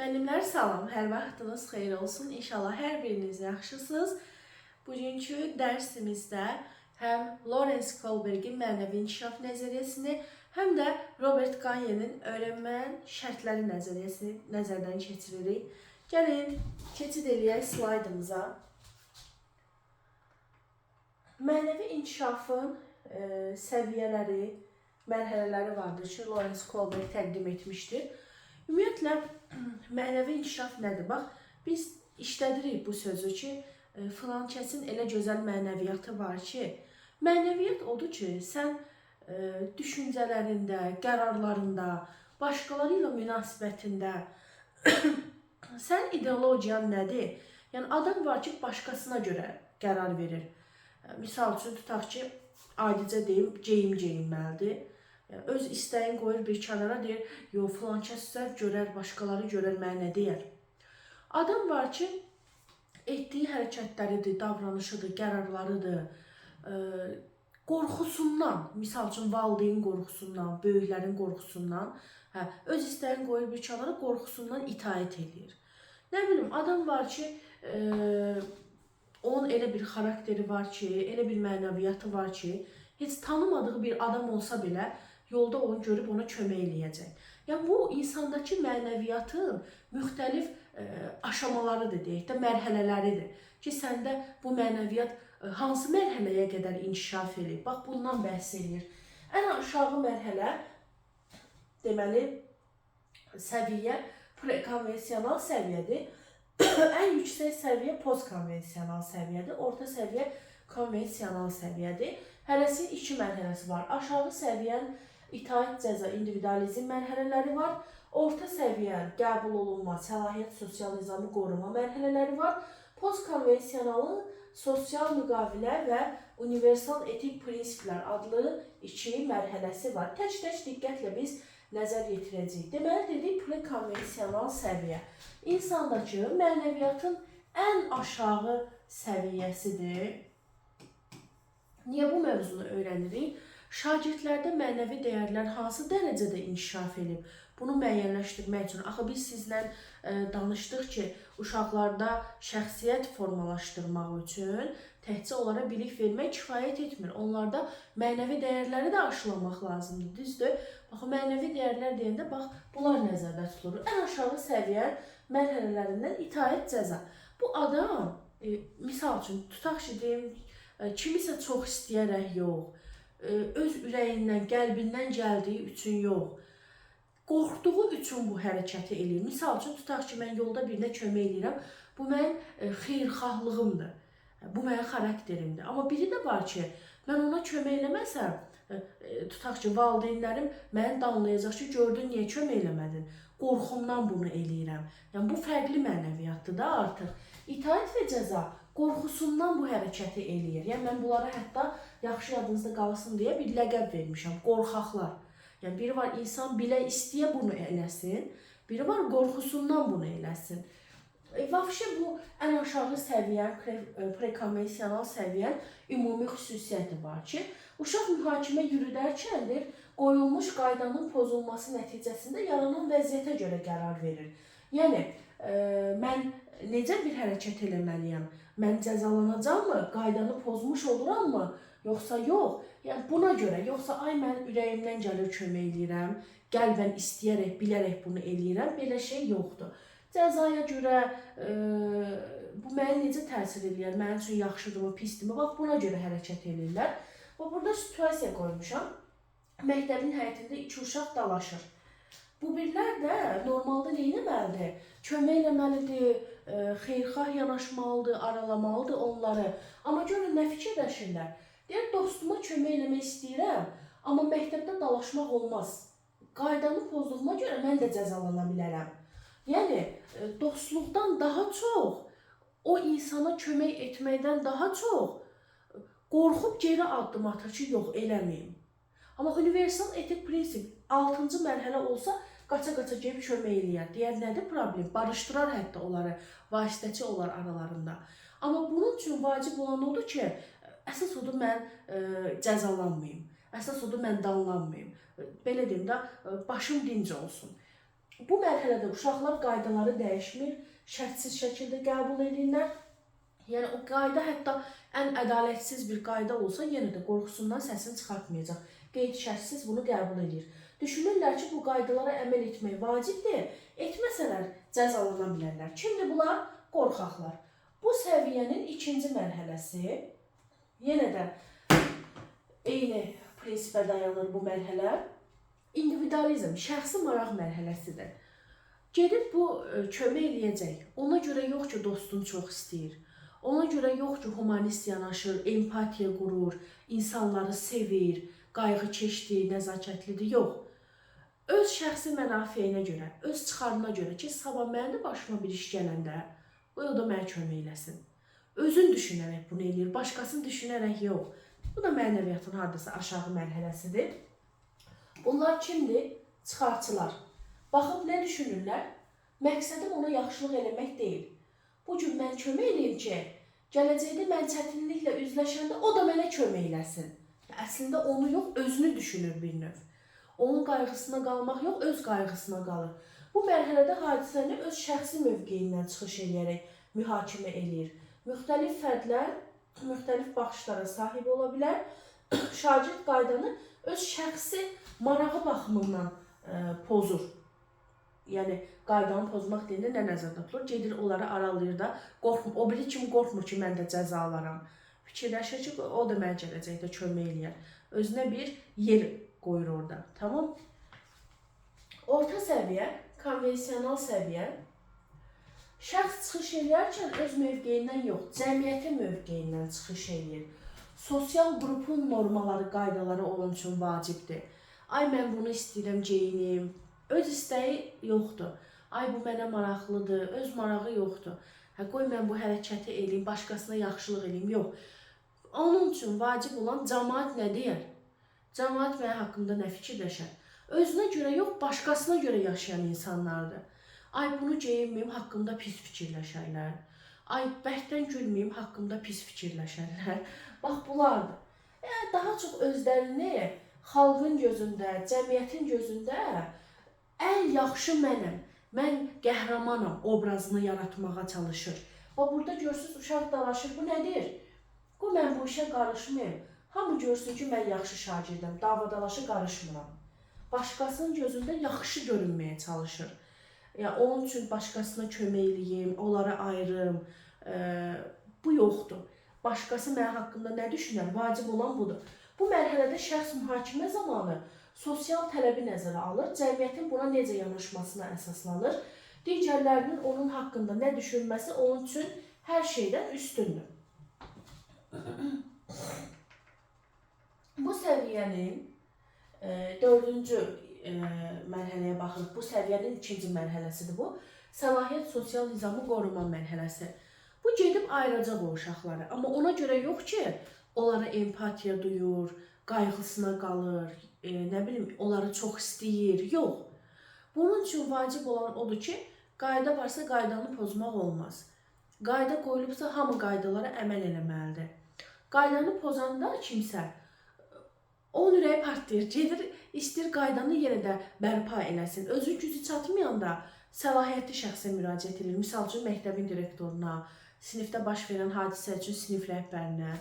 Müəllimlər salam, hər vaxtınız xeyir olsun. İnşallah hər biriniz yaxşısınız. Bugünkü dərsimizdə həm Lawrence Kohlbergin mənəvi inkişaf nəzəriyyəsini, həm də Robert Gagne'nin öyrənmənin şərtləri nəzəriyyəsini nəzərdən keçiririk. Gəlin, keçid eləyək slaydımıza. Mənəvi inkişafın səviyyələri, mərhələləri vardır ki, Lawrence Kohlberg təqdim etmişdir. Ümumiyyətlə, mənəvi inkişaf nədir? Bax, biz işlədirik bu sözü ki, filan kəsin elə gözəl mənəviyyatı var ki, mənəviyyat odur ki, sən düşüncələrində, qərarlarında, başqaları ilə münasibətində, sən ideologiyan nədir? Yəni, adam var ki, başqasına görə qərar verir. Misal üçün, tutaq ki, adicə deyim, geyinməlidir. Öz istəyin qoyur bir kənara, deyir, yox, filan kəs görər, başqaları görər, mənə nə deyər? Adam var ki, etdiyi hərəkətləridir, davranışıdır, qərarlarıdır, qorxusundan, misal üçün, valideyn qorxusundan, böyüklərin qorxusundan, öz istəyin qoyur bir kənara, qorxusundan itaət edir. Nə bilim, adam var ki, onun elə bir xarakteri var ki, elə bir mənəviyyatı var ki, heç tanımadığı bir adam olsa belə, yolda onu görüb ona kömək eləyəcək. Yəni, bu insandakı mənəviyyatın müxtəlif aşamalarıdır, deyək də, mərhələləridir. Ki, səndə bu mənəviyyat hansı mərhələyə qədər inkişaf edir? Bax, bundan bəhs edir. Ən aşağı mərhələ, deməli, səviyyə prekonvensional səviyyədir. Ən yüksək səviyyə postkonvensional səviyyədir. Orta səviyyə konvensional səviyyədir. Hərəsinin iki mərhələsi var. Aşağı səviyyənin itaət, cəza, individualizm mərhələləri var. Orta səviyyənin qəbul olunma, səlahiyyət, sosial nizamı qoruma mərhələləri var. Postkonvensionalın sosial müqavilə və universal etik prinsiplər adlı iki mərhələsi var. Tək-tək diqqətlə biz nəzər yetirəcəyik. Deməli, dedik, prekonvensional səviyyə. İnsandakı mənəviyyatın ən aşağı səviyyəsidir. Niyə bu mövzunu öyrənirik? Şagirdlərdə mənəvi dəyərlər hansı dərəcədə inkişaf edib? Bunu müəyyənləşdirmək üçün. Axı, biz sizlə danışdıq ki, uşaqlarda şəxsiyyət formalaşdırmaq üçün təkcə onlara bilik vermək kifayət etmir. Onlarda mənəvi dəyərləri də aşılamaq lazımdır, düzdür? Baxın, mənəvi dəyərlər deyəndə, bax, bunlar nəzərdə tutulur. Ən aşağı səviyyə mərhələlərindən itaət, cəza. Bu adam, misal üçün, tutaq ki, deyim, kimisə çox istəyərək yox, öz ürəyindən, qəlbindən gəldiyi üçün yox, qorxduğu üçün bu hərəkəti eləyir. Misal üçün, tutaq ki, mən yolda birinə kömək eləyirəm, bu mənim xeyirxahlığımdır, bu mənim xarakterimdir. Amma biri də var ki, mən ona kömək eləməsəm, tutaq ki, valideynlərim məni danlayacaq ki, gördün, niyə kömək eləmədin? Qorxumdan bunu eləyirəm. Yəni, bu fərqli mənəviyyatdır da artıq. İtaət və cəza qorxusundan bu hərəkəti eləyir. Yəni, mən bunlara hətta yaxşı yadınızda qalsın deyə bir ləqəb vermişəm, qorxaqlar. Yəni, biri var, insan bilə istəyə bunu eləsin, biri var, qorxusundan bunu eləsin. Vəbşə bu ən aşağı səviyyə, prekonvensional səviyyə ümumi xüsusiyyəti var ki, uşaq mühakimə yürüdərkəndir, qoyulmuş qaydanın pozulması nəticəsində yaranan vəziyyətə görə qərar verir. Yəni, mən necə bir hərəkət eləməliyəm? Mən cəzalanacaqmı? Qaydanı pozmuş olurummı? Yoxsa yox? Yəni, buna görə, yoxsa ay mən ürəyimdən gəlir kömək eləyirəm, qəlbən istəyərək, bilərək bunu eləyirəm, belə şey yoxdur. Cəzaya görə bu mənə necə təsir eləyər? Mənim üçün yaxşıdırmı, pisdirmi? Bax, buna görə hərəkət eləyirlər. Və burada situasiya qoymuşam. Məktəbin həyətində iki uşaq dalaşır. Bu birlər də normalda neynəməlidir? Kömək eləməlidir, xeyirxah yanaşmalıdır, aralamalıdır onları. Amma görün, nə fikirləşirlər? Deyir, dostuma kömək eləmək istəyirəm, amma məktəbdə dalaşmaq olmaz. Qaydanı pozduğuma görə mən də cəzalana bilərəm. Yəni, dostluqdan daha çox, o insana kömək etməkdən daha çox qorxub geri addım atır ki, yox, eləməyim. Amma universal etik prinsip 6-cı mərhələ olsa, qaça-qaça gəlib kömək eləyər. Deyər, nədir problem? Barışdırar hətta onları, vasitəçi olar aralarında. Amma bunun üçün vacib olan odur ki, əsas odur mən cəzalanmayayım. Əsas odur mən danlanmayayım. Belə deyim də, başım dinc olsun. Bu mərhələdə uşaqlar qaydaları dəyişmir, şərtsiz şəkildə qəbul edirlər. Yəni o qayda hətta ən ədalətsiz bir qayda olsa, yenə də qorxusundan səsini çıxartmayacaq. Qeyd-şərtsiz bunu qəbul edir. Düşünürlər ki, bu qaydalara əməl etmək vacibdir. Etməsələr cəzalana bilərlər. Kimdir bunlar? Qorxaqlar. Bu səviyyənin ikinci mərhələsi, yenə də eyni prinsipə dayanır bu mərhələ. İndividualizm, şəxsi maraq mərhələsidir. Gedib bu kömək eləyəcək. Ona görə yox ki, dostunu çox istəyir. Ona görə yox ki, humanist yanaşır, empatiya qurur, insanları sevir, qayğı keçdiyi, nəzakətlidir. Yox. Öz şəxsi mənafeyinə görə, öz çıxarına görə ki, sabah mənim başıma bir iş gələndə, o da mənə kömək eləsin. Özün düşünərək bunu eləyir, başqasını düşünərək yox. Bu da mənəviyyatın hardasa aşağı mərhələsidir. Bunlar kimdir? Çıxarçılar. Baxıb nə düşünürlər? Məqsədim ona yaxşılıq eləmək deyil. Bu gün mən kömək eləyim ki, gələcəkdə mən çətinliklə üzləşəndə o da mənə kömək eləsin. Əslində onu yox, özünü düşünür bir növ. Onun qayğısına qalmaq yox, öz qayğısına qalır. Bu mərhələdə hadisəni öz şəxsi mövqeyindən çıxış edərək mühakimə eləyir. Müxtəlif fərdlər müxtəlif baxışlara sahib ola bilər. Şagird qaydanı öz şəxsi marağı baxımından pozur. Yəni qaydanı pozmaq deyəndə nə nəzərdə tutulur? Gedir onları aralayır da, qorxmur. O biri kimi qorxmur ki, mən də cəza alaram. Fikirləşir ki, o da mənə gələcəkdə kömək eləyər. Özünə bir yer qoyur orada. Tamam? Orta səviyyə, konvensional səviyyə. Şəxs çıxış eləyərkən öz mövqeyindən yox, cəmiyyətin mövqeyindən çıxış eləyir. Sosial qrupun normaları, qaydaları onun üçün vacibdir. Ay, mən bunu istəyirəm, geyinim. Öz istəyi yoxdur. Ay, bu mənə maraqlıdır, öz marağı yoxdur. Qoy mən bu hərəkəti eləyim, başqasına yaxşılıq eləyim. Yox. Onun üçün vacib olan cəmaət nə deyər? Cəmaət mənim haqqımda nə fikirləşər? Özünə görə yox, başqasına görə yaşayan insanlardır. Ay, bunu geyinməyim, haqqımda pis fikirləşərlər. Ay, bərkdən gülməyim, haqqımda pis fikirləşərlər. Bax, bunlardır. Daha çox özlərini xalqın gözündə, cəmiyyətin gözündə ən yaxşı mənəm, mən qəhrəmanam obrazını yaratmağa çalışır. Və burada görürsünüz, uşaq dalaşır, bu nədir? Bu, mən bu işə qarışmayayım. Hamı görsün ki, mən yaxşı şagirdəm, davadalaşı qarışmıram. Başqasının gözündə yaxşı görünməyə çalışır. Yəni, onun üçün başqasına kömək eləyim, onları ayırım. Bu yoxdur. Başqası mənim haqqında nə düşünər? Vacib olan budur. Bu mərhələdə şəxs mühakimə zamanı sosial tələbi nəzərə alır, cəmiyyətin buna necə yanaşmasına əsaslanır. Digərlərinin onun haqqında nə düşünməsi onun üçün hər şeydən üstündür. Bu səviyyənin dördüncü mərhələyə baxırıq. Bu səviyyənin ikinci mərhələsidir bu. Səlahiyyət sosial nizamı qoruma mərhələsi. Bu gedib ayıracaq o uşaqları. Amma ona görə yox ki, onlara empatiya duyur, qayğısına qalır, nə bilim, onları çox istəyir. Yox. Bunun üçün vacib olan odur ki, qayda varsa qaydanı pozmaq olmaz. Qayda qoyulubsa hamı qaydalara əməl eləməlidir. Qaydanı pozanda kimsə, onun ürəyi partlayır, gedir, istəyir qaydanı yenə də bərpa eləsin. Özü gücü çatmayanda səlahiyyətli şəxsə müraciət edir. Misal üçün, məktəbin direktoruna, sinifdə baş verən hadisə üçün sinif rəhbərinə.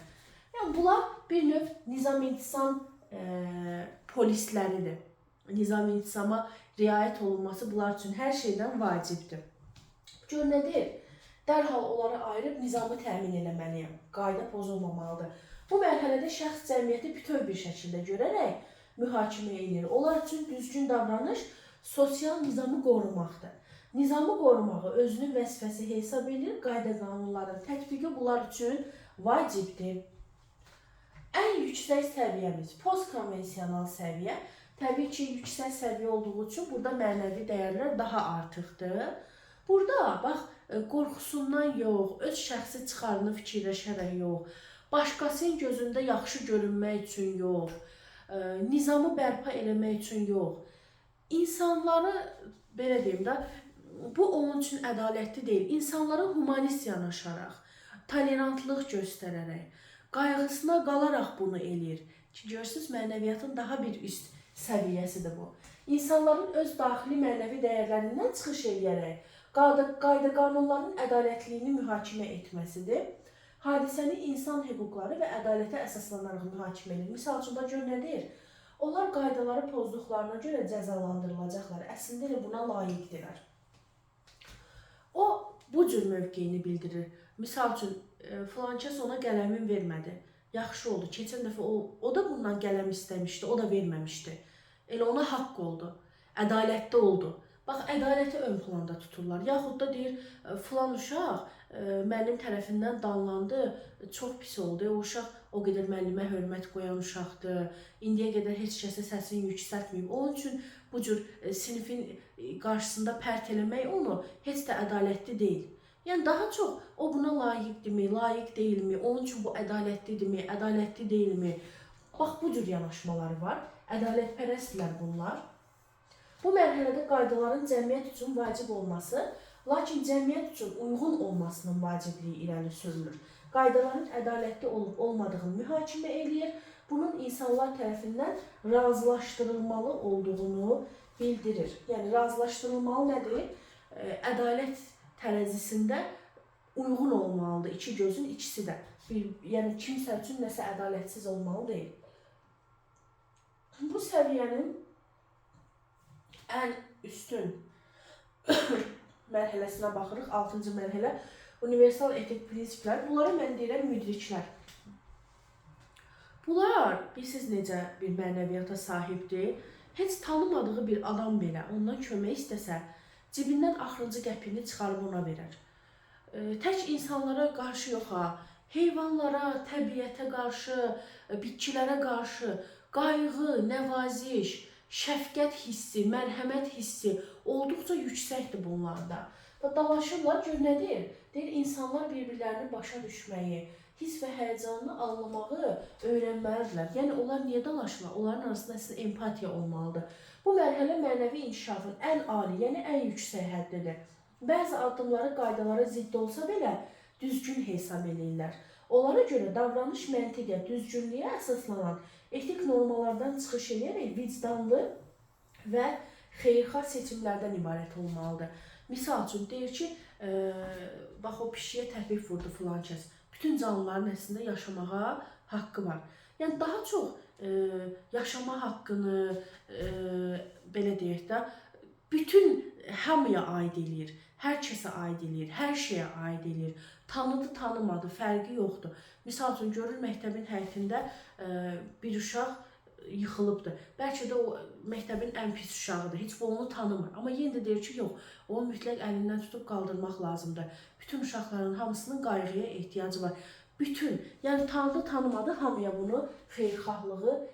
Yəni, bunlar bir növ nizam-intizam polisləridir. Nizam-intizama riayət olunması bunlar üçün hər şeydən vacibdir. Gör nədir? Dərhal onları ayırıb nizamı təmin eləməliyəm. Qayda pozulmamalıdır. Bu mərhələdə şəxs cəmiyyəti bütöv bir şəkildə görərək mühakimə edir. Onlar üçün düzgün davranış sosial nizamı qorumaqdır. Nizamı qorumağı özünün vəzifəsi hesab edir, qayda qanunların tətbiqi bunlar üçün vacibdir. Ən yüksək səviyyəmiz postkonvensional səviyyə. Təbii ki, yüksək səviyyə olduğu üçün burada mənəvi dəyərlər daha artıqdır. Burada, bax, qorxusundan yox, öz şəxsi çıxarını fikirləşərək yox, başqasının gözündə yaxşı görünmək üçün yox, nizamı bərpa eləmək üçün yox. İnsanları, belə deyim də, bu onun üçün ədalətli deyil. İnsanlara humanist yanaşaraq, tolerantlıq göstərərək, qayğısına qalaraq bunu eləyir. Ki, görürsünüz, mənəviyyatın daha bir üst səviyyəsidir bu. İnsanların öz daxili mənəvi dəyərlərindən çıxış edərək qayda qanunların ədalətliyini mühakimə etməsidir. Hadisəni insan hüquqları və ədalətə əsaslanaraq mühakimə edir. Misal üçün, gör nə deyir? Onlar qaydaları pozduqlarına görə cəzalandırılacaqlar. Əslində elə buna layiqdirlər. O bu cür mövqeyini bildirir. Misal üçün, filan kəs ona qələmin vermədi. Yaxşı oldu. Keçən dəfə o da bundan qələm istəmişdi, o da verməmişdi. Elə ona haqq oldu. Ədalətli oldu. Bax, ədaləti ön planda tuturlar. Yaxud da deyir, filan uşaq müəllim tərəfindən danlandı, çox pis oldu. O uşaq o qədər müəllimə hörmət qoyan uşaqdır. İndiyə qədər heç kəsə səsini yüksəltməyib. Onun üçün bu cür sinifin qarşısında pərt eləmək onu heç də ədalətli deyil. Yəni daha çox o buna layiqdirmi, layiq deyilmi, onun üçün bu ədalətlidirmi, ədalətli deyilmi? Bax, bu cür yanaşmaları var. Ədalətpərəstdirlər bunlar. Bu mərhələdə qaydaların cəmiyyət üçün vacib olması, lakin cəmiyyət üçün uyğun olmasının vacibliyi irəli sürülür. Qaydaların ədalətli olub olmadığını mühakimə eləyir. Bunun insanlar tərəfindən razılaşdırılmalı olduğunu bildirir. Yəni, razılaşdırılmalı nədir? Ədalət tərəzisində uyğun olmalıdır. İki gözün ikisi də. Yəni, kimsə üçün nəsə ədalətsiz olmalı deyil. Bu səviyyənin ən üstün mərhələsinə baxırıq. 6-cı mərhələ universal etik prinsiplər. Bunlara mən deyirəm müdriklər. Bunlar, bilirsiniz necə bir mənəviyyata sahibdir. Heç tanımadığı bir adam belə ondan kömək istəsə, cibindən axırıncı qəpini çıxarıb ona verər. Tək insanlara qarşı yox ha, heyvanlara, təbiətə qarşı, bitkilərə qarşı qayğı, nəvaziş, şəfqət hissi, mərhəmət hissi olduqca yüksəkdir bunlarda. Dalaşırlar, gör nə deyir? Deyir, insanlar bir-birlərini başa düşməyi, hiss və həyəcanını anlamağı öyrənməlidirlər. Yəni, onlar niyə dalaşırlar? Onların arasında əslində empatiya olmalıdır. Bu mərhələ mənəvi inkişafın ən ali, yəni ən yüksək həddidir. Bəzi addımları qaydalara zidd olsa belə düzgün hesab edirlər. Onlara görə davranış məntiqə, düzgünlüyə əsaslanan etik normalardan çıxış edərək vicdanlı və xeyirxah seçimlərdən ibarət olmalıdır. Misal üçün, deyir ki, bax o pişiyə təpik vurdu filan kəs. Bütün canlıların əslində yaşamağa haqqı var. Yəni, daha çox yaşama haqqını, belə deyək də, bütün hamıya aid eləyir. Hər kəsə aid eləyir, hər şeyə aid eləyir. Tanıdı, tanımadı, fərqi yoxdur. Misal üçün, görür məktəbin həyətində bir uşaq yıxılıbdır. Bəlkə də o məktəbin ən pis uşağıdır. Heç bu onu tanımır. Amma yenə də deyir ki, yox, onu mütləq əlindən tutub qaldırmaq lazımdır. Bütün uşaqların hamısının qayğıya ehtiyacı var. Bütün, yəni tanıdı, tanımadı, hamıya bunu xeyirxahlığı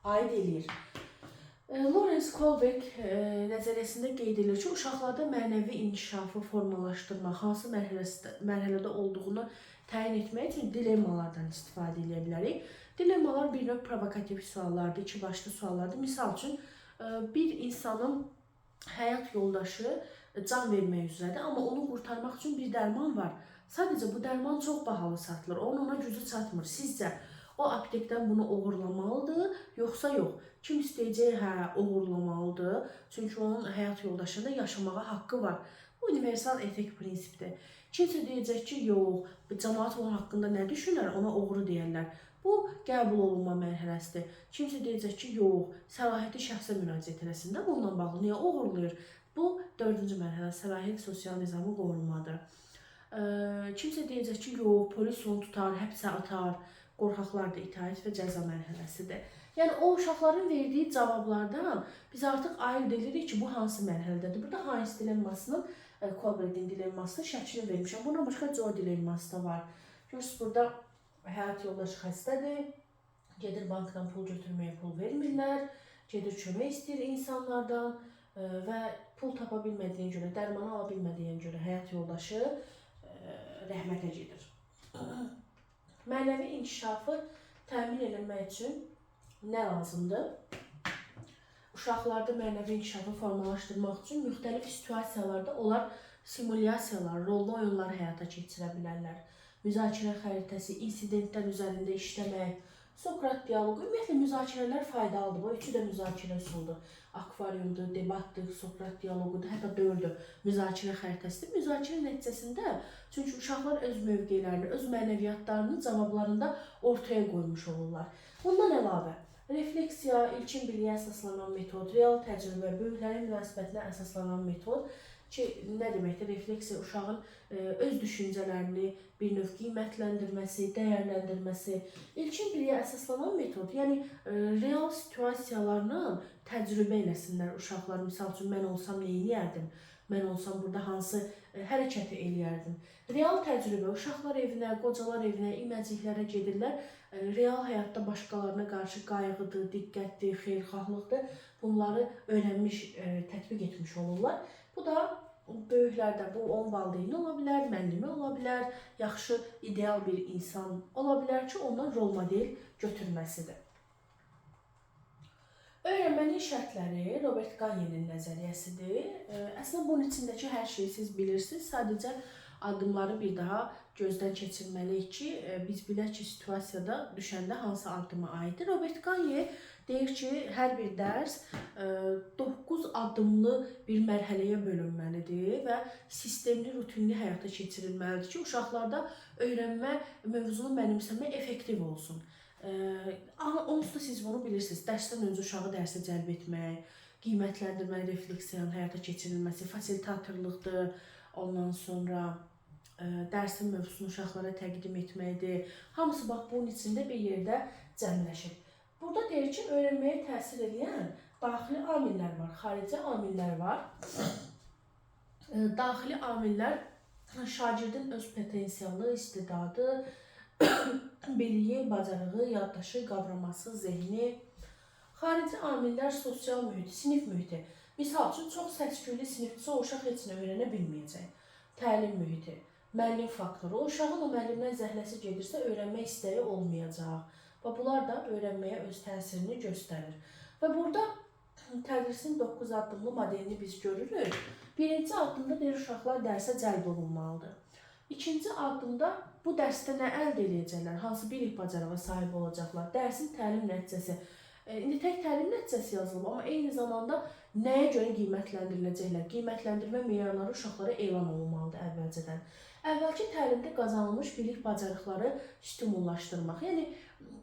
aid eləyir. Lawrence Kohlberg nəzəriyyəsində qeyd edilir ki, uşaqlarda mənəvi inkişafı formalaşdırmaq hansı mərhələdə olduğunu təyin etmək üçün dilemmalardan istifadə edə bilərik. Dilemmalar bir növ provokativ suallardır, iki başlı suallardır. Misal üçün, bir insanın həyat yoldaşı can vermək üzrədir, amma onu qurtarmaq üçün bir dərman var. Sadəcə bu dərman çox bahalı satılır, onun ona gücü çatmır. Sizcə o aptekdən bunu oğurlamalıdır, yoxsa yox? Kim istəyəcək, hə, oğurlamalıdır. Çünki onun həyat yoldaşında yaşamağa haqqı var. Bu universal etik prinsipdir. Kimsə deyəcək ki, yox, cəmaət onun haqqında nə düşünər, ona oğru deyərlər. Bu, qəbul olunma mərhələsidir. Kimsə deyəcək ki, yox, səlahiyyəti şəxsə müraciət eləsin də bununla bağlı niyə oğurlayır? Bu, 4-cü mərhələ, səlahiyyət sosial nizamı qorunmadır. Kimsə deyəcək ki, yox, polis onu tutar, həbsə atar, qorxaqlar da itaət və cəza mərhələsidir. Yəni, o uşaqların verdiyi cavablardan biz artıq ayırt edirik ki, bu hansı mərhələdədir. Burada Heinz dilemmasının, Kohlbergin dilemmasının şəklini vermişəm. Bundan başqa Joy dilemması da var. Görürsünüz, burada həyat yoldaşı xəstədir, gedir bankdan pul götürməyə pul vermirlər, gedir kömək istəyir insanlardan və pul tapa bilmədiyin görə, dərmanı ala bilmədiyin görə həyat yoldaşı rəhmətə gedir. Mənəvi inkişafı təmin edilmək üçün nə lazımdır? Uşaqlarda mənəvi inkişafı formalaşdırmaq üçün müxtəlif situasiyalarda onlar simulyasiyalar, rollu oyunlar həyata keçirə bilərlər. Müzakirə xəritəsi, insidentlər üzərində işləmək, Sokrat dialoqu, ümumiyyətlə müzakirələr faydalıdır. Bu üçü də müzakirə üsuludur. Akvariumdur, debatdır, Sokrat dialoqudur, hətta 4-ü müzakirə xəritəsidir. Müzakirə nəticəsində çünki uşaqlar öz mövqelərini, öz mənəviyyatlarını cavablarında ortaya qoymuş olurlar. Bundan əlavə, refleksiya, ilkin biliyə əsaslanan metod, real təcrübə, böyüklərin münasibətinə əsaslanan metod ki, nə deməkdir? Refleksiya uşağın öz düşüncələrini bir növ qiymətləndirməsi, dəyərləndirməsi, ilkin biliyə əsaslanan metod, yəni real situasiyalarla təcrübə eləsinlər uşaqlar. Misal üçün, mən olsam nə edərdim? Mən olsam burada hansı hərəkəti eləyərdim? Real təcrübə, uşaqlar evinə, qocalar evinə, iməciklərə gedirlər. Real həyatda başqalarına qarşı qayğıdır, diqqətdir, xeyirxahlıqdır. Bunları öyrənmiş, tətbiq etmiş olurlar. Bu da böyüklərdə bu onun valideyni ola bilər, müəllimi ola bilər, yaxşı, ideal bir insan ola bilər ki, ondan rol model götürməsidir. Öyrənmənin şərtləri Robert Gagne'nin nəzəriyyəsidir. Əslində bunun içindəki hər şeyi siz bilirsiniz. Sadəcə addımları bir daha gözdən keçirməliyik ki, biz bilək ki, situasiyada düşəndə hansı addıma aiddir. Robert Gagne deyir ki, hər bir dərs 9 addımlı bir mərhələyə bölünməlidir və sistemli, rutinli həyata keçirilməlidir ki, uşaqlarda öyrənmə mövzunu mənimsəmə effektiv olsun. Onsuz da siz bunu bilirsiniz. Dərsdən öncə uşağı dərsə cəlb etmək, qiymətləndirmə, refleksiyanın həyata keçirilməsi, fasilitatorluqdur, ondan sonra dərsin mövzusunu uşaqlara təqdim etməkdir. Hamısı bax bunun içində bir yerdə cəmləşir. Burada deyir ki, öyrənməyə təsir edən daxili amillər var, xarici amillər var. Daxili amillər şagirdin öz potensialı, istedadı, biliyi, bacarığı, yaddaşı, qavraması, zehni. Xarici amillər sosial mühiti, sinif mühiti. Misal üçün, çox səs-küylü sinifçi o uşaq heç nə öyrənə bilməyəcək. Təlim mühiti, müəllim faktoru. O uşağın o müəllimdən zəhləsi gedirsə, öyrənmə istəyi olmayacaq. Və bunlar da öyrənməyə öz təsirini göstərir. Və burada tədrisin 9 addımlı modelini biz görürük. Birinci addımda deyir, uşaqlar dərsə cəlb olunmalıdır. İkinci addımda bu dərsdə nə əldə edəcəklər, hansı bilik bacarığa sahib olacaqlar, dərsin təlim nəticəsi. İndi tək təlim nəticəsi yazılıb, amma eyni zamanda nəyə görə qiymətləndiriləcəklər? Qiymətləndirmə meyarları uşaqlara elan olunmalıdır əvvəlcədən. Əvvəlki təlimdə qazanılmış bilik bacarıqları stimullaşdırmaq. Yəni,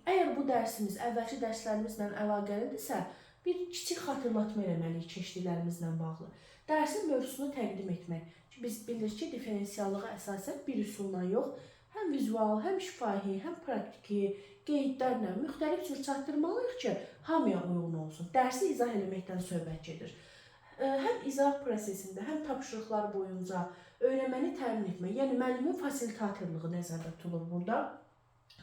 əgər bu dərsimiz əvvəlki dərslərimizlə əlaqəlidirsə, bir kiçik xatırlatma eləməliyik keçdiklərimizlə bağlı. Dərsin mövzusunu təqdim etmək. Biz bilirik ki, diferensiallığa əsasən bir üsulla yox, həm vizual, həm şifahi, həm praktiki, qeydlərlə müxtəlif cür çatdırmalıyıq ki, hamıya uyğun olsun. Dərsi izah eləməkdən söhbət gedir. Həm izah prosesində, həm tapşırıqlar boyunca öyrənməni təmin etmək, yəni müəllimin fasilitatorluğu nəzərdə tutulur burada.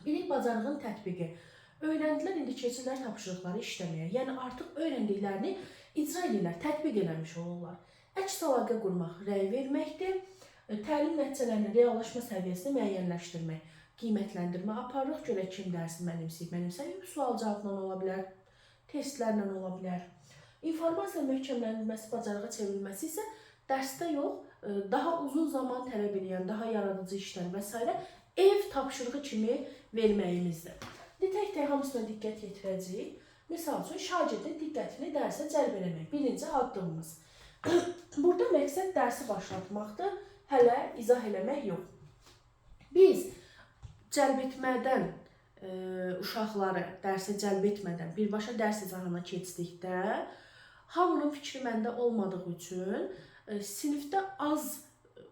Bilik bacarığın tətbiqi. Öyrəndilər indi keçirlər tapşırıqları işləməyə, yəni artıq öyrəndiklərini icra edirlər, tətbiq eləmiş olurlar. Əks əlaqə qurmaq, rəy verməkdir. Təlim nəticələrinin reallaşma səviyyəsini müəyyənləşdirmək, qiymətləndirmə aparırıq, görək kim dərsi mənimsəyib, sual cavabla ola bilər, testlərlə ola bilər. İnformasiya möhkəmləndirilməsi, bacarığa çevrilməsi isə dərsdə yox, daha uzun zaman tələb edən, daha yaradıcı işlər və s. ev tapşırığı kimi verməyimizdir. Tək-tək hamısına diqqət yetirəcəyik. Misal üçün, şagirdin diqqətini dərsə cəlb eləmək. Birinci addımımız. Burada məqsəd dərsi başlatmaqdır, hələ izah eləmək yox. Biz cəlb etmədən, uşaqları dərsə cəlb etmədən birbaşa dərs izahına keçdikdə, hamının fikri məndə olmadığı üçün sinifdə az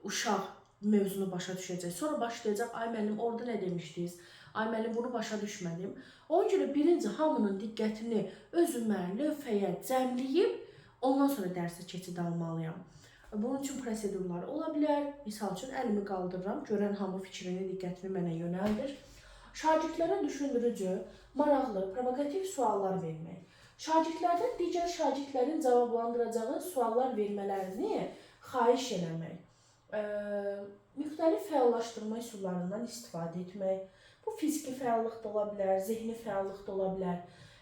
uşaq mövzunu başa düşəcək. Sonra başlayacaq, ay müəllim, orada nə demişdiniz? Ay müəllim, bunu başa düşmədim. Ona görə birinci hamının diqqətini özümə, lövhəyə cəmləyib, ondan sonra dərsə keçid almalıyam. Bunun üçün prosedurlar ola bilər. Misal üçün, əlimi qaldırıram, görən hamı fikrini, diqqətini mənə yönəldir. Şagirdlərə düşündürücü, maraqlı, provokativ suallar vermək. Şagirdlərdən digər şagirdlərin cavablandıracağı suallar vermələrini xahiş eləmək. Müxtəlif fəallaşdırma üsullarından istifadə etmək. Bu fiziki fəallıq da ola bilər, zehni fəallıq da ola bilər.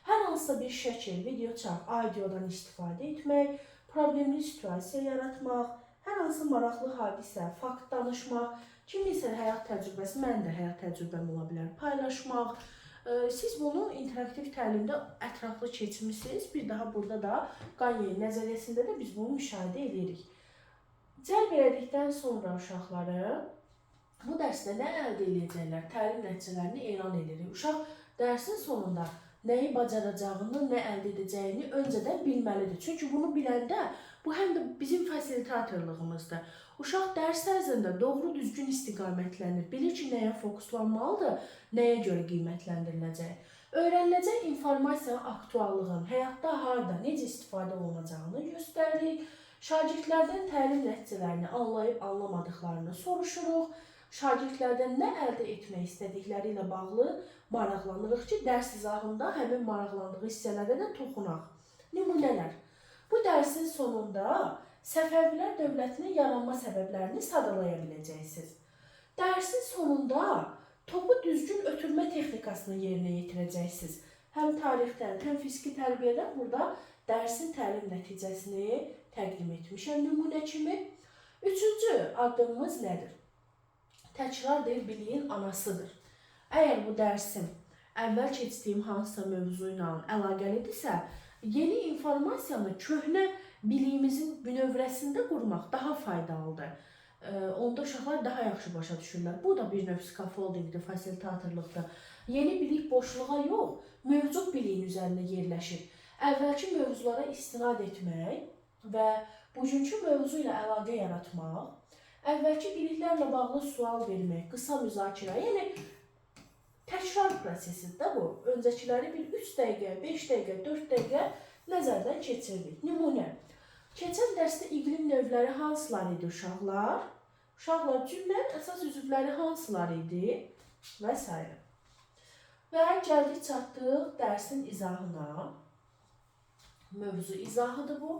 Hər hansısa bir şəkil, video çap, audiodan istifadə etmək, problemli situasiya yaratmaq, hər hansı maraqlı hadisə, fakt danışmaq, kiminsə həyat təcrübəsi, mənim də həyat təcrübəm ola bilər, paylaşmaq, Siz bunu interaktiv təlimdə ətraflı keçmişsiniz. Bir daha burada da Gagne nəzəriyyəsində də biz bunu müşahidə edirik. Cəlb elədikdən sonra uşaqları bu dərsdə nə əldə edəcəklər, təlim nəticələrini elan edirik. Uşaq dərsin sonunda nəyi bacaracağını, nə əldə edəcəyini öncədən bilməlidir. Çünki bunu biləndə bu həm də bizim fasilitatorluğumuzdur. Uşaq dərs ərzində doğru düzgün istiqamətlənir, bilir ki, nəyə fokuslanmalıdır, nəyə görə qiymətləndiriləcək. Öyrəniləcək informasiyanın aktuallığın, həyatda harda, necə istifadə olunacağını göstəririk. Şagirdlərdən təlim nəticələrini anlayıb anlamadıqlarını soruşuruq. Şagirdlərdən nə əldə etmək istədikləri ilə bağlı maraqlanırıq ki, dərs izahında həmin maraqlandığı hissələrə də toxunaq. Nümunələr. Bu dərsin sonunda Səfəvilər dövlətinin yaranma səbəblərini sadalaya biləcəksiniz. Dərsin sonunda topu düzgün ötürmə texnikasını yerinə yetirəcəksiniz. Həm tarixdən, həm fiziki tərbiyədən burada dərsin təlim nəticəsini təqdim etmişəm nümunə kimi. Üçüncü addımımız nədir? Təkrar deyil, biliyin anasıdır. Əgər bu dərsim əvvəl keçdiyim hansısa mövzu ilə əlaqəlidirsə, yeni informasiyanı köhnə biliyimizin bünövrəsində qurmaq daha faydalıdır. Onda uşaqlar daha yaxşı başa düşürlər. Bu da bir növ scaffoldingdir, fasilitatorluqdur. Yeni bilik boşluğa yox, mövcud biliyin üzərində yerləşir. Əvvəlki mövzulara istinad etmək və bugünkü mövzu ilə əlaqə yaratmaq, əvvəlki biliklərlə bağlı sual vermək, qısa müzakirə, yəni təkrar prosesidir bu. Öncəkiləri bir 3 dəqiqə, 5 dəqiqə, 4 dəqiqə nəzərdən keçirdik. Nümunə. Keçən dərsdə iqlim növləri hansılar idi uşaqlar? Uşaqlar cümlənin əsas üzvləri hansılar idi? Və s. Və gəldik çatdıq dərsin izahına. Mövzu izahıdır bu.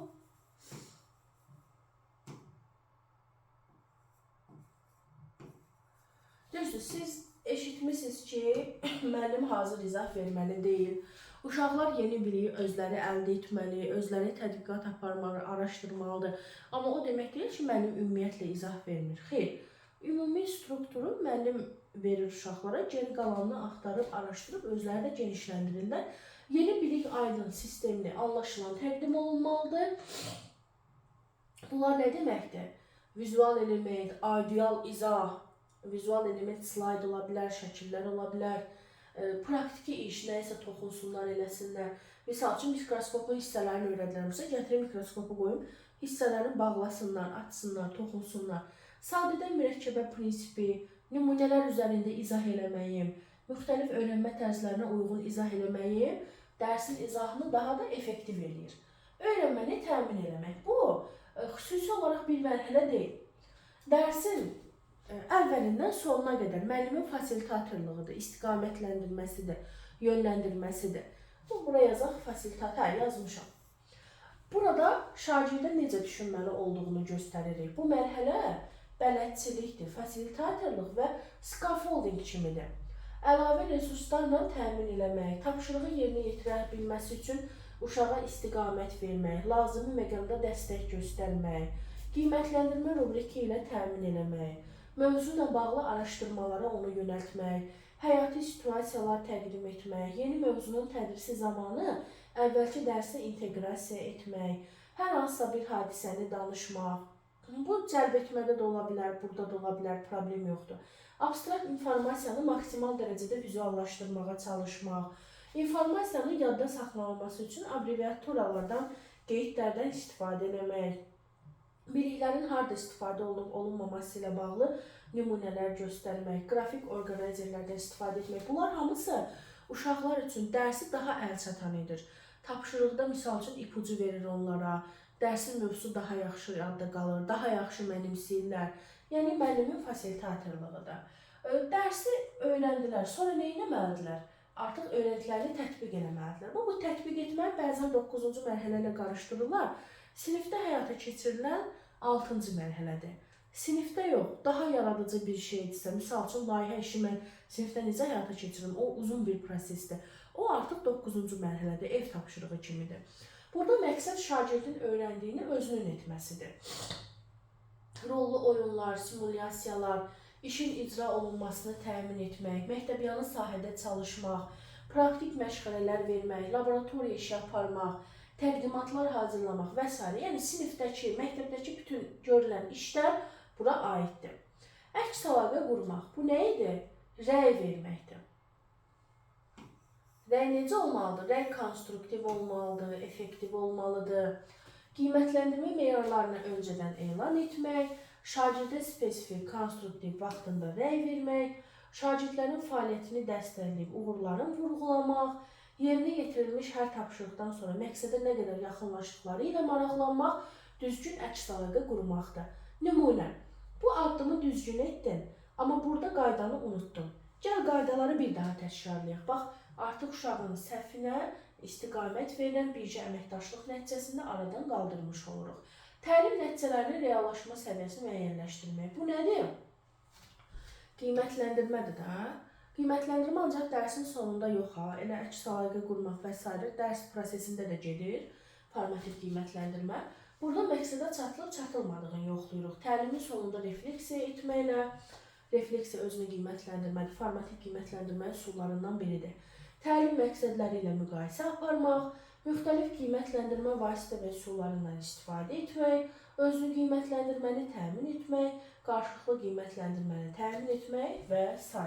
Düzdür, siz eşitmişsiniz ki, müəllim hazır izah verməli deyil. Uşaqlar yeni biliyi özləri əldə etməli, özləri tədqiqat aparmalı, araşdırmalıdır. Amma o demək deyil ki, müəllim ümumiyyətlə izah vermir. Xeyr, ümumi strukturu müəllim verir uşaqlara, geri qalanını axtarıb, araşdırıb, özləri də genişləndirirlər. Yeni bilik aydın, sistemli, anlaşılan təqdim olunmalıdır. Bunlar nə deməkdir? Vizual element, audial izah, vizual element slayd ola bilər, şəkillər ola bilər. Praktiki iş, nəyisə toxunsunlar, eləsinlər. Misal üçün, mikroskopun hissələrini öyrədirəmsə, gətirib mikroskopu qoyum, hissələrini bağlasınlar, açsınlar, toxunsunlar. Sadədən mürəkkəbə prinsipi, nümunələr üzərində izah eləməyim, müxtəlif öyrənmə tərzlərinə uyğun izah eləməyim, dərsin izahını daha da effektiv eləyir. Öyrənməni təmin eləmək. Bu, xüsusi olaraq bir mərhələ deyil. Dərsin əvvəlindən sonuna qədər müəllimin fasilitatorluğudur, istiqamətləndirməsidir, yönləndirməsidir. Buraya yazaq, fasilitator yazmışam. Burada şagirdə necə düşünməli olduğunu göstəririk. Bu mərhələ bələdçilikdir, fasilitatorluq və scaffolding kimidir. Əlavə resurslarla təmin eləmək, tapşırığı yerinə yetirə bilməsi üçün uşağa istiqamət vermək, lazımi məqamda dəstək göstərmək, qiymətləndirmə rubriki ilə təmin eləmək, mövzu ilə bağlı araşdırmalara onu yönəltmək, həyati situasiyalar təqdim etmək, yeni mövzunun tədrisi zamanı əvvəlki dərsə inteqrasiya etmək, hər hansısa bir hadisəni danışmaq. Bu cəlb etmədə də ola bilər, burada da ola bilər, problem yoxdur. Abstrakt informasiyanı maksimal dərəcədə vizuallaşdırmağa çalışmaq, informasiyanın yadda saxlanılması üçün abreviaturalardan, qeydlərdən istifadə etmək, biliklərin harda istifadə olunub-olunmaması ilə bağlı nümunələr göstərmək, qrafik orqanayzerlərdən istifadə etmək. Bunlar hamısı uşaqlar üçün dərsi daha əlçatan edir. Tapşırıqda misal üçün ipucu verir onlara, dərsin mövzusu daha yaxşı yadda qalır, daha yaxşı mənimsəyirlər. Yəni, müəllimin fasilitatorluğudur. Dərsi öyrəndilər, sonra nə etməlidirlər? Artıq öyrəndilərini tətbiq etməlidirlər. Bu tətbiq etmək bəzən 9-cu mərhələ ilə qarışdırırlar. Sinifdə həyata keçirilən 6-cı mərhələdir. Sinifdə yox, daha yaradıcı bir şeydirsə, misal üçün, layihə işi mən sinifdə necə həyata keçiririm, o uzun bir prosesdir. O artıq 9-cu mərhələdir, ev tapşırığı kimidir. Burada məqsəd şagirdin öyrəndiyini özünün etməsidir. Rollu oyunlar, simulyasiyalar, işin icra olunmasını təmin etmək, məktəbyanı sahədə çalışmaq, praktik məşğələlər vermək, laboratoriya işi aparmaq, təqdimatlar hazırlamaq və s. Yəni sinifdəki, məktəbdəki bütün görülən işlər bura aiddir. Əks əlaqə qurmaq. Bu nə idi? Rəy verməkdir. Rəy necə olmalıdır? Rəy konstruktiv olmalıdır, effektiv olmalıdır. Qiymətləndirmə meyarlarını öncədən elan etmək, şagirdə spesifik, konstruktiv vaxtında rəy vermək, şagirdlərin fəaliyyətini dəstəkləyib uğurlarını vurğulamaq, yerinə yetirilmiş hər tapşırıqdan sonra məqsədə nə qədər yaxınlaşdıqları ilə maraqlanmaq, düzgün əks əlaqə qurmaqdır. Nümunə. Bu addımı düzgün etdin, amma burada qaydanı unuttun. Gəl qaydaları bir daha təkrarlayaq. Bax, artıq uşağın səhvinə istiqamət verilən bircə əməkdaşlıq nəticəsində aradan qaldırmış oluruq. Təlim nəticələrinin reallaşma səviyyəsini müəyyənləşdirmək. Bu nədir? Qiymətləndirmədir də. Qiymətləndirmə ancaq dərsin sonunda yox ha. Elə əks əlaqə qurmaq və s. dərs prosesində də gedir. Formativ qiymətləndirmə. Burada məqsədə çatılıb-çatılmadığını yoxlayırıq. Təlimin sonunda refleksiya etməklə, refleksiya özünü qiymətləndirmədir. Formativ qiymətləndirmənin üsullarından biridir. Təlim məqsədləri ilə müqayisə aparmaq, müxtəlif qiymətləndirmə vasitə və üsullarından istifadə etmək, özünü qiymətləndirməni təmin etmək, qarşılıqlı qiymətləndirməni təmin etmək və s.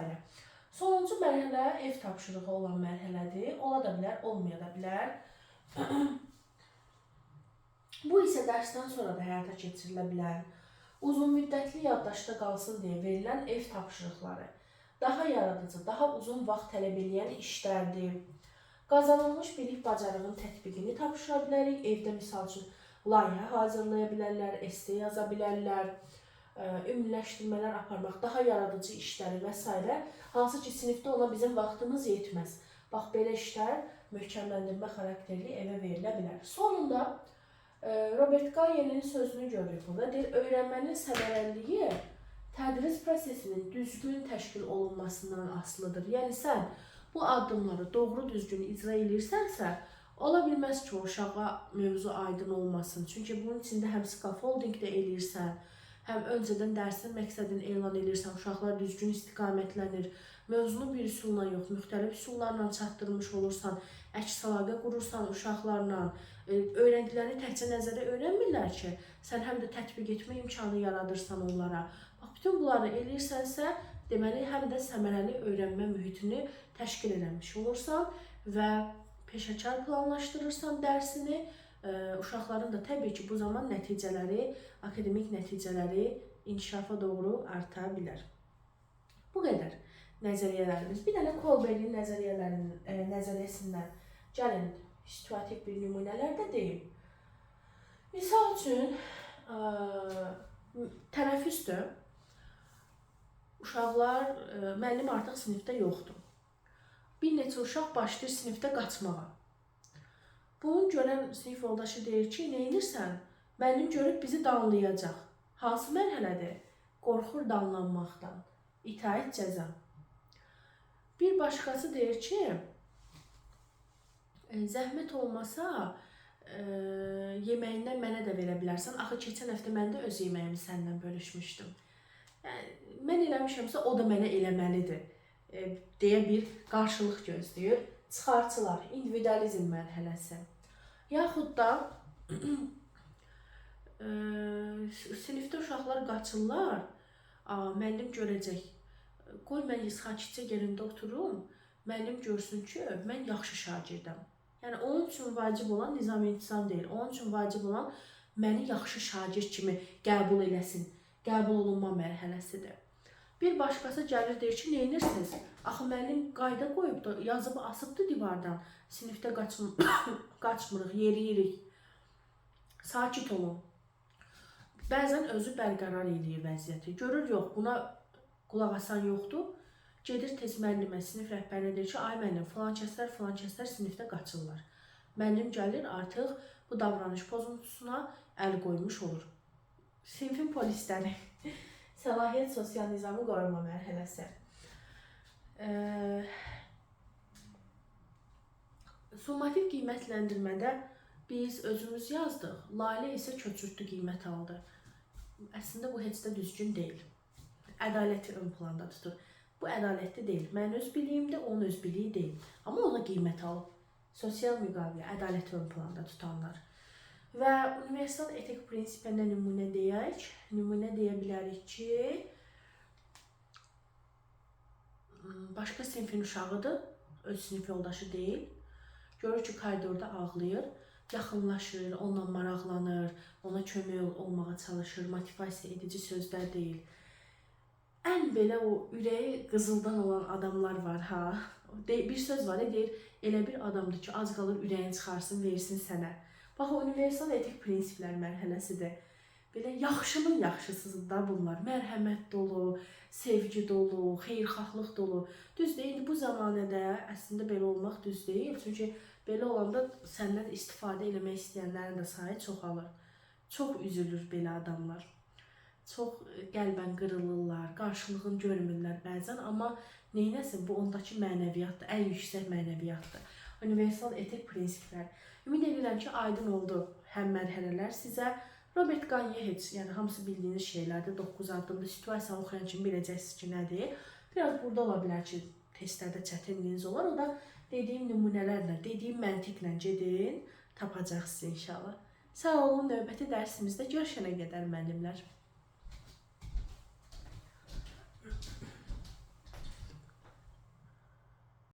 Sonuncu mərhələ ev tapşırığı olan mərhələdir. Ola da bilər, olmaya da bilər. Bu isə dərsdən sonra da həyata keçirilə bilər. Uzun müddətli yaddaşda qalsın deyə verilən ev tapşırıqları. Daha yaradıcı, daha uzun vaxt tələb edən işlərdir. Qazanılmış bilik bacarığının tətbiqini tapşıra bilərik. Evdə misal üçün layihə hazırlaya bilərlər, esse yaza bilərlər, ümumiləşdirmələr aparmaq, daha yaradıcı işləri və s. Hansı ki, sinifdə ona bizim vaxtımız yetməz. Bax, belə işlər möhkəmləndirmə xarakterli evə verilə bilər. Sonunda Robert Galye'nin sözünü görürük burada. Deyir, öyrənmənin səmərəliliyi tədris prosesinin düzgün təşkil olunmasından asılıdır. Yəni sən bu addımları doğru düzgün icra edirsənsə, ola bilməz ki, uşağa mövzu aydın olmasın. Çünki bunun içində həm scaffolding də eləyirsən, həm öncədən dərsin məqsədini elan edirsən, uşaqlar düzgün istiqamətlənir, mövzunu bir üsulla yox, müxtəlif üsullarla çatdırmış olursan, əks əlaqə qurursan uşaqlarla, öyrəndiklərini təkcə nəzərə öyrənmirlər ki, sən həm də tətbiq etmə imkanı yaradırsan onlara. Bax, bütün bunları eləyirsənsə, deməli, həm də səmərəli öyrənmə mühitini təşkil edilmiş olursan və peşəkar planlaşdırırsan dərsini, uşaqların da təbii ki, bu zaman nəticələri, akademik nəticələri inkişafa doğru arta bilər. Bu qədər nəzəriyyələrimiz. Bir dənə Kolbergin nəzəriyyəsindən gəlin situativ bir nümunələrdə deyim. Misal üçün, tənəffüsdür. Uşaqlar, müəllim artıq sinifdə yoxdur. Bir neçə uşaq başlayır sinifdə qaçmağa. Bunu görən sinif yoldaşı deyir ki, nə edirsən? Müəllim görüb bizi danlayacaq. Hansı mərhələdir? Qorxur danlanmaqdan. İtaət cəza. Bir başqası deyir ki, zəhmət olmasa yeməyindən mənə də verə bilərsən. Axı keçən həftə mən də öz yeməyimi səndən bölüşmüşdüm. Yəni, mən eləmişəmsə o da mənə eləməlidir deyə bir qarşılıq gözləyir. Çıxarçılar, individualizm mərhələsi. Yaxud da sinifdə uşaqlar qaçırlar, müəllim görəcək. Qoy mən sakitcə yerimdə oturum, müəllim görsün ki, mən yaxşı şagirdəm. Yəni, onun üçün vacib olan nizam-intizam deyil. Onun üçün vacib olan məni yaxşı şagird kimi qəbul eləsin. Qəbul olunma mərhələsidir. Bir başqası gəlir, deyir ki, neyinirsiniz? Axı, müəllim qayda qoyub da, yazıb asıbdı divardan. Sinifdə qaçmırıq, yeriyirik. Sakit olun. Bəzən özü bərqərar eləyir vəziyyəti. Görür, yox, buna qulaq asan yoxdur. Gedir tez müəllimə, sinif rəhbərinə deyir ki, ay müəllim, filan kəslər sinifdə qaçırlar. Müəllim gəlir, artıq bu davranış pozuntusuna əl qoymuş olur. Sinifin polisləri, səlahiyyət sosial nizamı qoruma mərhələsi. Summativ qiymətləndirmədə biz özümüz yazdıq, Lalə isə köçürtdü qiymət aldı. Əslində bu heç də düzgün deyil. Ədaləti ön planda tutur. Bu ədalətli deyil. Mən öz biliyimdə, onun öz biliyi deyil. Amma ona qiymət alıb. Sosial müqavilə, ədaləti ön planda tutanlar. Və universal etik prinsipindən nümunə deyək. Nümunə deyə bilərik ki, başqa sinfin uşağıdır, öz sinif yoldaşı deyil. Görür ki, koridorda ağlayır, yaxınlaşır, onunla maraqlanır, ona kömək olmağa çalışır, motivasiya edici sözlər deyil. Ən belə o ürəyi qızıldan olan adamlar var, ha. Bir söz var, deyir, elə bir adamdır ki, az qalır ürəyin çıxarsın, versin sənə. Bax, o universal etik prinsiplər mərhələsidir. Belə yaxşının yaxşısıdır da bunlar. Mərhəmət dolu, sevgi dolu, xeyirxahlıq dolu. Düz deyil, bu zamanədə əslində belə olmaq düz deyil. Çünki belə olanda səndən istifadə eləmək istəyənlərin də sayı çoxalır. Çox üzülür belə adamlar. Çox qəlbən qırılırlar, qarşılığını görmürlər bəzən, amma neynəsin, bu ondakı mənəviyyatdır, ən yüksək mənəviyyatdır. Universal etik prinsiplər. Ümid edirəm ki, aydın oldu həm mərhələlər sizə. Robert Gagne, yəni hamısı bildiyiniz şeylərdir, 9 addımlı situasiya oxuyan kimi biləcəksiniz ki, nədir. Biraz burada ola bilər ki, testlərdə çətinliyiniz olar, o da dediyim nümunələrlə, dediyim məntiqlə gedin, tapacaqsınız inşallah. Sağ olun, növbəti dərsimizdə görüşənə qədər müəllimlər.